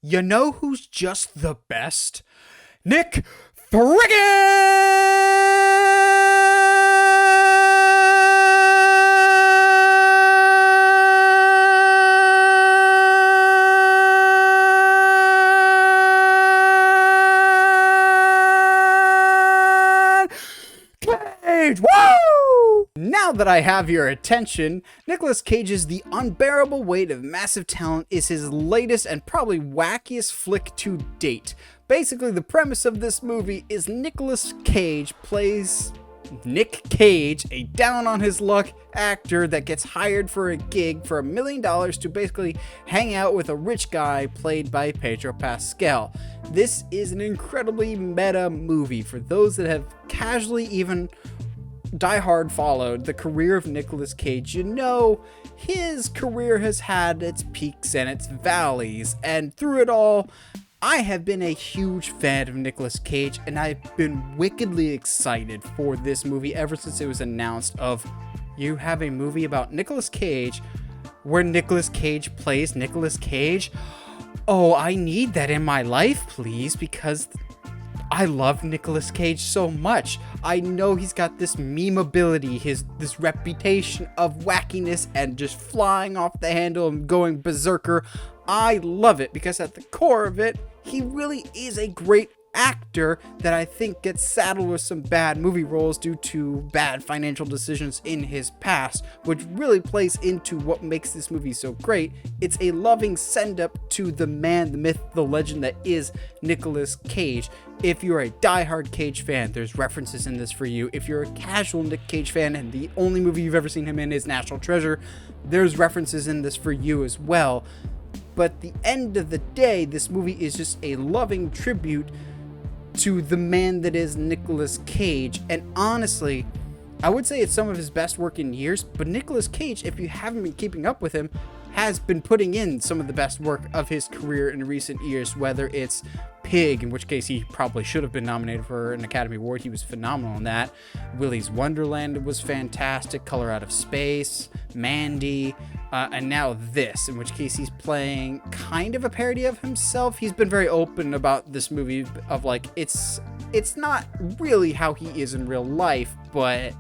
You know who's just the best? Nick Friggin! Cage! Woo! Now that I have your attention, Nicolas Cage's The Unbearable Weight of Massive Talent is his latest and probably wackiest flick to date. Basically, the premise of this movie is Nicolas Cage plays Nick Cage, a down-on-his-luck actor that gets hired for a gig for $1 million to basically hang out with a rich guy played by Pedro Pascal. This is an incredibly meta movie for those that have casually even diehard followed the career of Nicolas Cage. You know, his career has had its peaks and its valleys, and through it all, I have been a huge fan of Nicolas Cage, and I've been wickedly excited for this movie ever since it was announced of, you have a movie about Nicolas Cage where Nicolas Cage plays Nicolas Cage. Oh, I need that in my life, please, because I love Nicolas Cage so much. I know he's got this memeability, this reputation of wackiness and just flying off the handle and going berserker. I love it because at the core of it, he really is a great actor that I think gets saddled with some bad movie roles due to bad financial decisions in his past, which really plays into what makes this movie so great. It's a loving send-up to the man, the myth, the legend that is Nicolas Cage. If you're a diehard Cage fan, there's references in this for you. If you're a casual Nick Cage fan and the only movie you've ever seen him in is National Treasure, there's references in this for you as well. But at the end of the day, this movie is just a loving tribute to the man that is Nicolas Cage. And honestly, I would say it's some of his best work in years, but Nicolas Cage, if you haven't been keeping up with him, has been putting in some of the best work of his career in recent years, whether it's Pig, in which case he probably should have been nominated for an Academy Award. He was phenomenal in that. Willy's Wonderland was fantastic. Color Out of Space, Mandy, and now this, in which case he's playing kind of a parody of himself. He's been very open about this movie of like, it's not really how he is in real life, but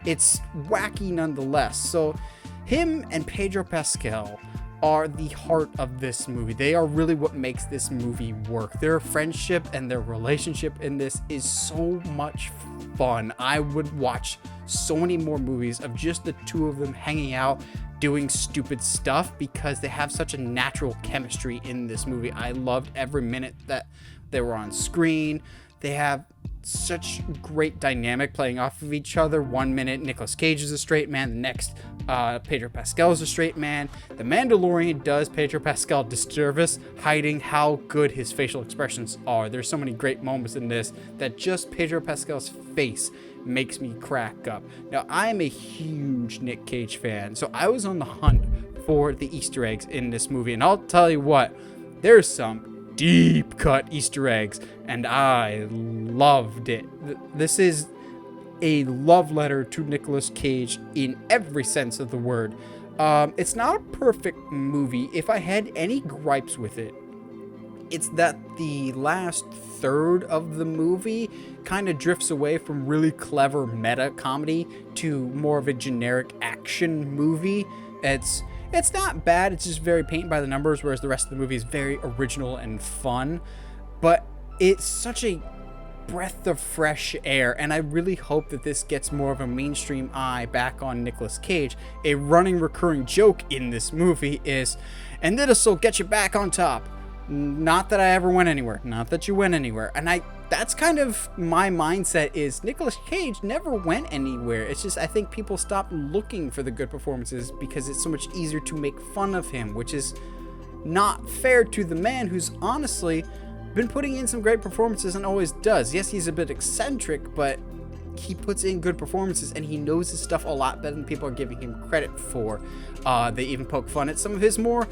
it's wacky nonetheless. So him and Pedro Pascal are the heart of this movie. They are really what makes this movie work. Their friendship and their relationship in this is so much fun. I would watch so many more movies of just the two of them hanging out, doing stupid stuff, because they have such a natural chemistry in this movie. I loved every minute that they were on screen. They have such great dynamic playing off of each other. One minute Nicolas Cage is a straight man, the next Pedro Pascal is a straight man. The Mandalorian does Pedro Pascal disservice, hiding how good his facial expressions are. There's so many great moments in this that just Pedro Pascal's face makes me crack up. Now, I am a huge Nick Cage fan, so I was on the hunt for the Easter eggs in this movie, and I'll tell you what, there's some deep cut Easter eggs, and I loved it. This is a love letter to Nicolas Cage in every sense of the word. It's not a perfect movie. If I had any gripes with it, it's that the last third of the movie kind of drifts away from really clever meta comedy to more of a generic action movie. It's not bad, it's just very paint by the numbers, whereas the rest of the movie is very original and fun. But it's such a breath of fresh air, and I really hope that this gets more of a mainstream eye back on Nicolas Cage. A running recurring joke in this movie is, and this'll get you back on top. Not that I ever went anywhere. Not that you went anywhere. And that's kind of my mindset is Nicolas Cage never went anywhere. It's just I think people stopped looking for the good performances because it's so much easier to make fun of him, which is not fair to the man who's honestly been putting in some great performances and always does. Yes, he's a bit eccentric, but he puts in good performances and he knows his stuff a lot better than people are giving him credit for. They even poke fun at some of his more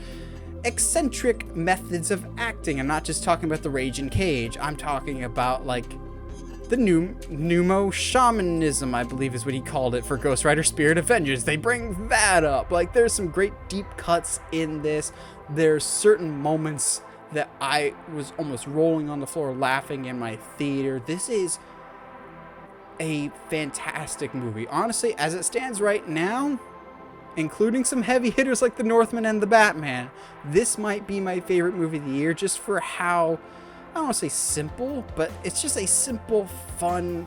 eccentric methods of acting. I'm not just talking about the Rage in Cage. I'm talking about like the pneumo shamanism, I believe is what he called it for Ghost Rider Spirit Avengers. They bring that up. Like there's some great deep cuts in this. There's certain moments that I was almost rolling on the floor laughing in my theater. This is a fantastic movie. Honestly, as it stands right now, including some heavy hitters like The Northman and The Batman, this might be my favorite movie of the year, just for how, I don't want to say simple, but it's just a simple, fun,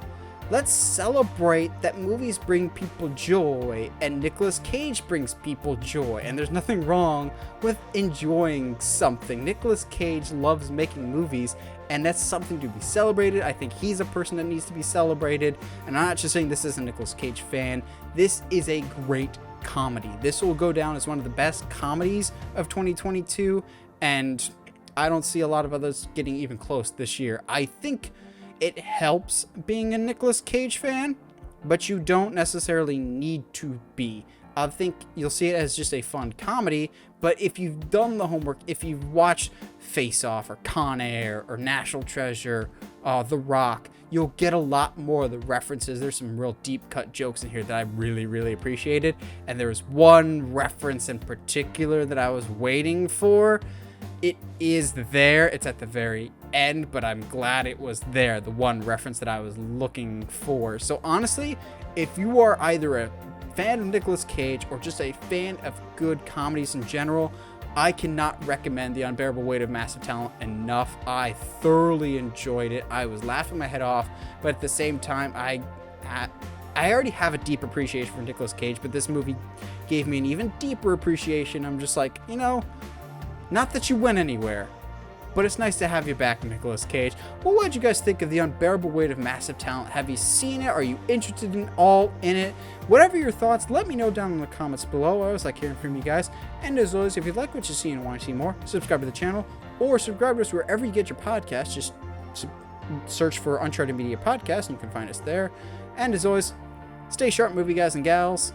let's celebrate that movies bring people joy, and Nicolas Cage brings people joy, and there's nothing wrong with enjoying something. Nicolas Cage loves making movies, and that's something to be celebrated. I think he's a person that needs to be celebrated, and I'm not just saying this as a Nicolas Cage fan. This is a great comedy. This will go down as one of the best comedies of 2022, and I don't see a lot of others getting even close this year. I think it helps being a Nicolas Cage fan, but you don't necessarily need to be. I think you'll see it as just a fun comedy, but if you've done the homework, if you've watched Face Off or Con Air or National Treasure, The Rock, you'll get a lot more of the references. There's some real deep cut jokes in here that I really, really appreciated. And there was one reference in particular that I was waiting for. It is there. It's at the very end, but I'm glad it was there. The one reference that I was looking for. So honestly, if you are either a fan of Nicolas Cage or just a fan of good comedies in general, I cannot recommend The Unbearable Weight of Massive Talent enough. I thoroughly enjoyed it. I was laughing my head off, but at the same time, I already have a deep appreciation for Nicolas Cage, but this movie gave me an even deeper appreciation. I'm just like, you know, not that you went anywhere, but it's nice to have you back, Nicolas Cage. Well, what did you guys think of The Unbearable Weight of Massive Talent? Have you seen it? Are you interested in all in it? Whatever your thoughts, let me know down in the comments below. I always like hearing from you guys. And as always, if you like what you see and want to see more, subscribe to the channel or subscribe to us wherever you get your podcasts. Just search for Uncharted Media Podcast and you can find us there. And as always, stay sharp, movie guys and gals.